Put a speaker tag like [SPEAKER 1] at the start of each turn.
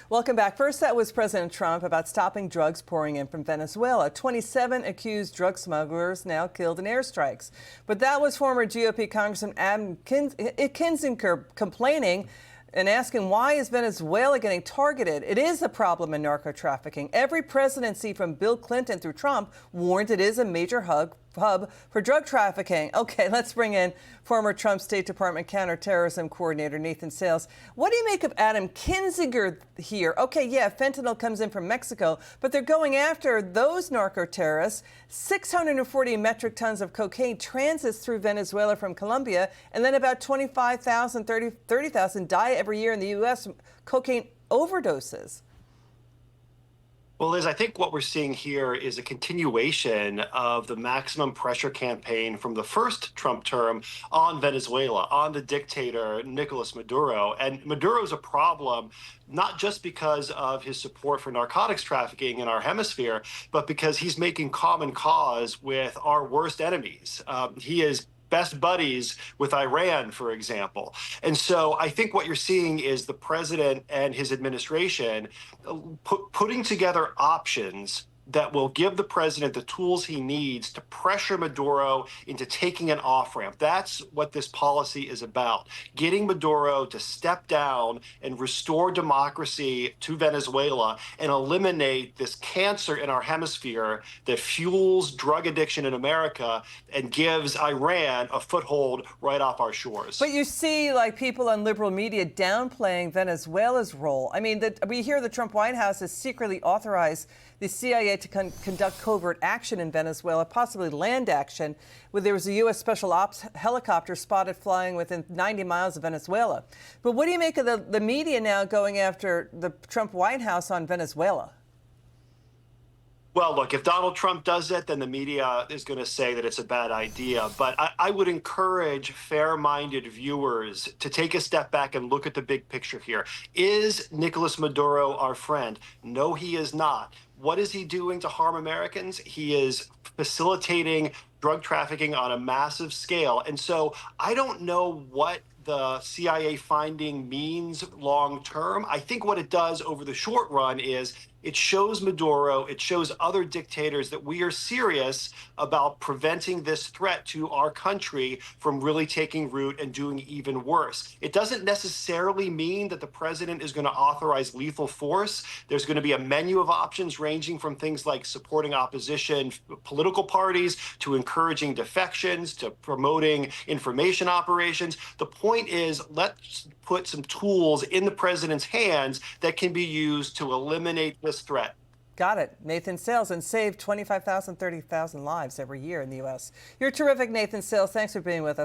[SPEAKER 1] Welcome back. First, that was President Trump about stopping drugs pouring in from Venezuela. 27 accused drug smugglers now killed in airstrikes. But that was former GOP Congressman Adam Kinzinger complaining and asking, why is Venezuela getting targeted? It is a problem in narco trafficking. Every presidency from Bill Clinton through Trump warned it is a major hub for drug trafficking. Okay, let's bring in former Trump State Department counterterrorism coordinator Nathan Sales. What do you make of Adam Kinzinger here? Okay, yeah, fentanyl comes in from Mexico, but they're going after those narco terrorists. 640 metric tons of cocaine transits through Venezuela from Colombia, and then about 25,000, 30,000 die every year in the U.S. from cocaine overdoses.
[SPEAKER 2] Well, Liz, I think what we're seeing here is a continuation of the maximum pressure campaign from the first Trump term on Venezuela, on the dictator Nicolas Maduro. And Maduro's a problem, not just because of his support for narcotics trafficking in our hemisphere, but because he's making common cause with our worst enemies. He is best buddies with Iran, for example. And so I think what you're seeing is the president and his administration putting together options that will give the president the tools he needs to pressure Maduro into taking an off-ramp. That's what this policy is about, getting Maduro to step down and restore democracy to Venezuela and eliminate this cancer in our hemisphere that fuels drug addiction in America and gives Iran a foothold right off our shores.
[SPEAKER 1] But you see, like, people on liberal media downplaying Venezuela's role. I mean, we hear the Trump White House has secretly authorized the CIA to conduct covert action in Venezuela, possibly land action, where there was a U.S. Special Ops helicopter spotted flying within 90 miles of Venezuela. But what do you make of the media now going after the Trump White House on Venezuela?
[SPEAKER 2] Well, look, if Donald Trump does it, then the media is going to say that it's a bad idea. But I would encourage fair-minded viewers to take a step back and look at the big picture here. Is Nicolas Maduro our friend? No, he is not. What is he doing to harm Americans? He is facilitating drug trafficking on a massive scale. And so I don't know what the CIA finding means long term. I think what it does over the short run is it shows Maduro, it shows other dictators that we are serious about preventing this threat to our country from really taking root and doing even worse. It doesn't necessarily mean that the president is going to authorize lethal force. There's going to be a menu of options ranging from things like supporting opposition political parties to encouraging defections to promoting information operations. The point is, let's put some tools in the president's hands that can be used to eliminate this threat.
[SPEAKER 1] Got it. Nathan Sales, and save 25,000, 30,000 lives every year in the U.S. You're terrific, Nathan Sales. Thanks for being with us.